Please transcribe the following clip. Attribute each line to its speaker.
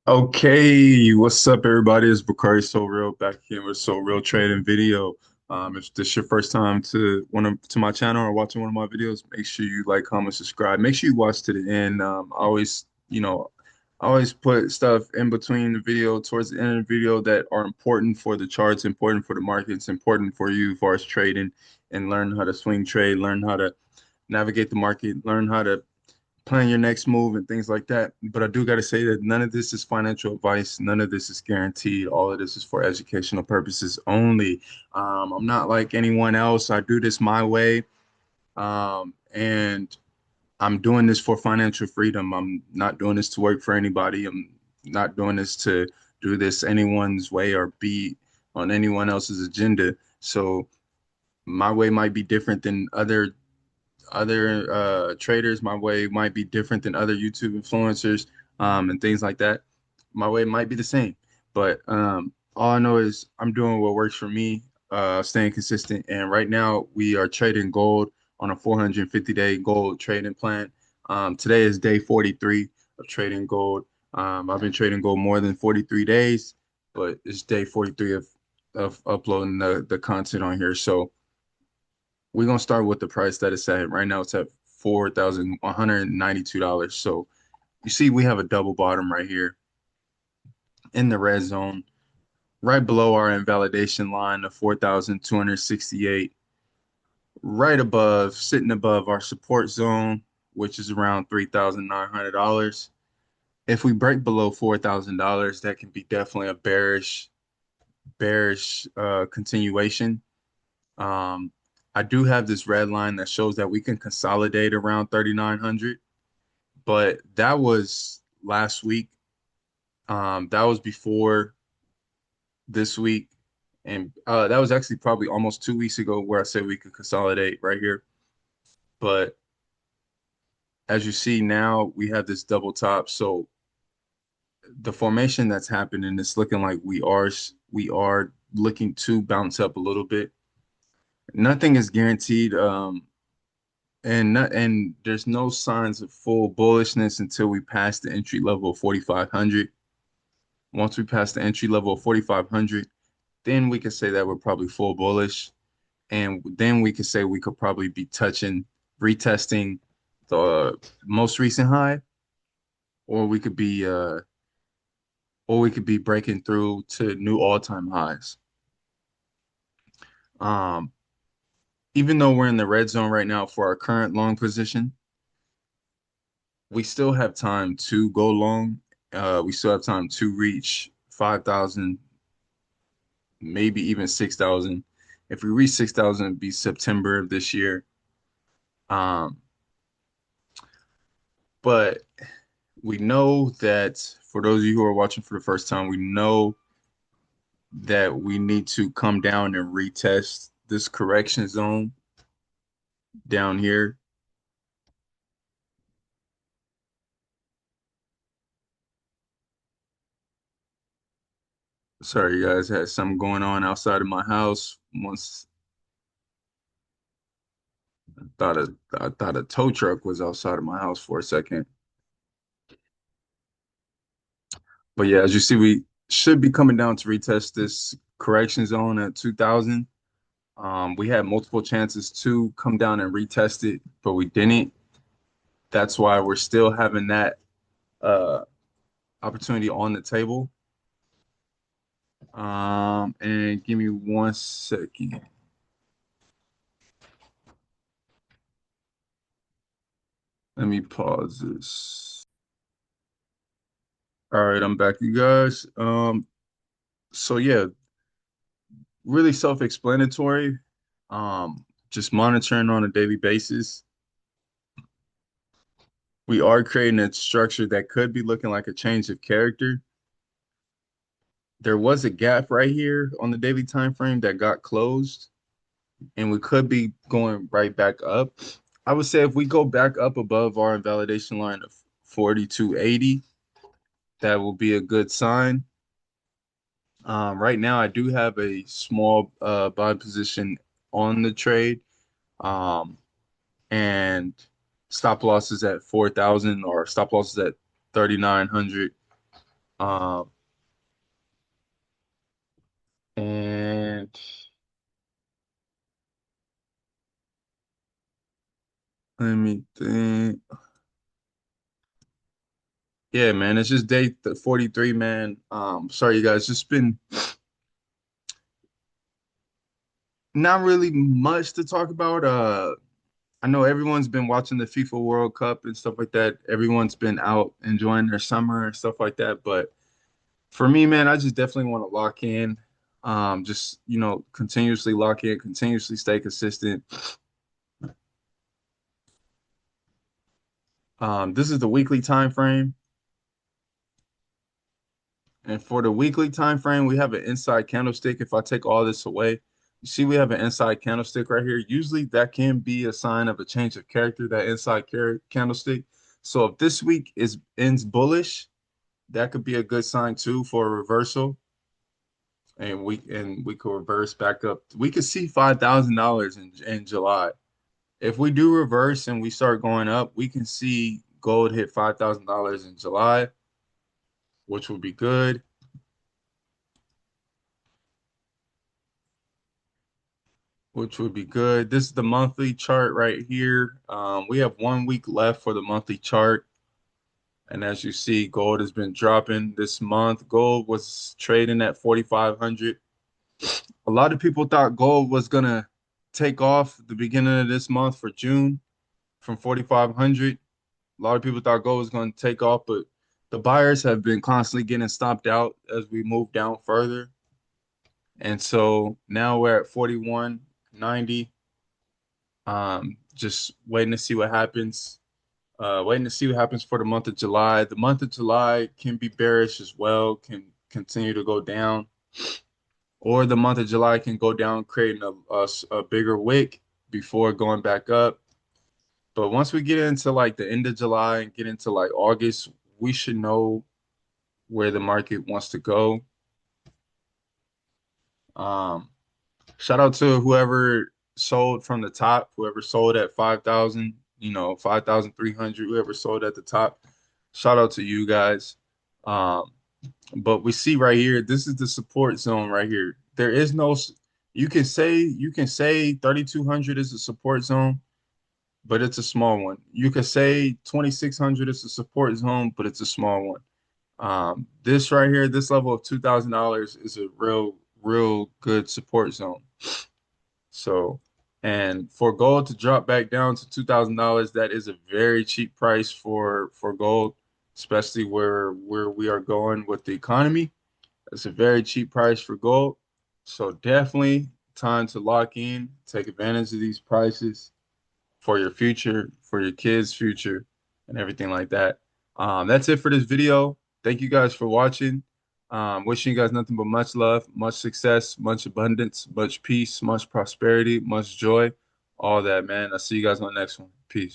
Speaker 1: Okay, what's up, everybody? It's Bakari So Real back here with So Real Trading video. If this your first time to my channel or watching one of my videos, make sure you like, comment, subscribe. Make sure you watch to the end. I always put stuff in between the video, towards the end of the video, that are important for the charts, important for the markets, important for you as far as trading, and learn how to swing trade, learn how to navigate the market, learn how to plan your next move and things like that. But I do got to say that none of this is financial advice. None of this is guaranteed. All of this is for educational purposes only. I'm not like anyone else. I do this my way. And I'm doing this for financial freedom. I'm not doing this to work for anybody. I'm not doing this to do this anyone's way or be on anyone else's agenda. So my way might be different than other traders. My way might be different than other YouTube influencers, and things like that. My way might be the same, but all I know is I'm doing what works for me, staying consistent. And right now we are trading gold on a 450-day gold trading plan. Today is day 43 of trading gold. I've been trading gold more than 43 days, but it's day 43 of uploading the content on here. So we're gonna start with the price that it's at. Right now it's at $4,192. So you see we have a double bottom right here in the red zone, right below our invalidation line of 4,268, right above, sitting above our support zone, which is around $3,900. If we break below $4,000, that can be definitely a bearish continuation. Um, I do have this red line that shows that we can consolidate around 3,900, but that was last week. That was before this week, and that was actually probably almost 2 weeks ago where I said we could consolidate right here. But as you see now, we have this double top. So the formation that's happening is looking like we are looking to bounce up a little bit. Nothing is guaranteed. And there's no signs of full bullishness until we pass the entry level of 4,500. Once we pass the entry level of 4,500, then we could say that we're probably full bullish, and then we could say we could probably be retesting the most recent high, or we could be breaking through to new all-time highs. Um, Even though we're in the red zone right now for our current long position, we still have time to go long. We still have time to reach 5,000, maybe even 6,000. If we reach 6,000, it'd be September of this year. Um, but we know that for those of you who are watching for the first time, we know that we need to come down and retest this correction zone down here. Sorry, guys, I had something going on outside of my house. Once I thought a tow truck was outside of my house for a second. But yeah, as you see, we should be coming down to retest this correction zone at 2,000. We had multiple chances to come down and retest it, but we didn't. That's why we're still having that uh, opportunity on the table. And give me 1 second. Let me pause this. All right, I'm back, you guys. So yeah, really self-explanatory. Just monitoring on a daily basis. We are creating a structure that could be looking like a change of character. There was a gap right here on the daily time frame that got closed, and we could be going right back up. I would say if we go back up above our invalidation line of 4,280, that will be a good sign. Right now, I do have a small buy position on the trade, um, and stop losses at 4,000 or stop losses at 3,900. Um, and let me think. Yeah, man, it's just day 43, man. Sorry, you guys, just been not really much to talk about. I know everyone's been watching the FIFA World Cup and stuff like that. Everyone's been out enjoying their summer and stuff like that. But for me, man, I just definitely want to lock in. Just continuously lock in, continuously stay consistent. This is the weekly time frame, and for the weekly time frame, we have an inside candlestick. If I take all this away, you see we have an inside candlestick right here. Usually, that can be a sign of a change of character. That inside candlestick. So if this week is ends bullish, that could be a good sign too for a reversal, and we could reverse back up. We could see $5,000 in July. If we do reverse and we start going up, we can see gold hit $5,000 in July, which would be good. Which would be good. This is the monthly chart right here. We have 1 week left for the monthly chart. And as you see, gold has been dropping this month. Gold was trading at 4,500. A lot of people thought gold was gonna take off the beginning of this month for June from 4,500. A lot of people thought gold was going to take off, but the buyers have been constantly getting stopped out as we move down further. And so now we're at 41.90. Just waiting to see what happens. Waiting to see what happens for the month of July. The month of July can be bearish as well, can continue to go down, or the month of July can go down, creating a bigger wick before going back up. But once we get into like the end of July and get into like August, we should know where the market wants to go. Um, Shout out to whoever sold from the top, whoever sold at 5,000, 5,300, whoever sold at the top. Shout out to you guys. Um, but we see right here, this is the support zone right here. There is no, you can say 3,200 is a support zone, but it's a small one. You could say 2,600 is a support zone, but it's a small one. This right here, this level of $2,000 is a real good support zone. So, and for gold to drop back down to $2,000, that is a very cheap price for gold, especially where we are going with the economy. It's a very cheap price for gold. So definitely time to lock in, take advantage of these prices for your future, for your kids' future, and everything like that. That's it for this video. Thank you guys for watching. Wishing you guys nothing but much love, much success, much abundance, much peace, much prosperity, much joy, all that, man. I'll see you guys on the next one. Peace.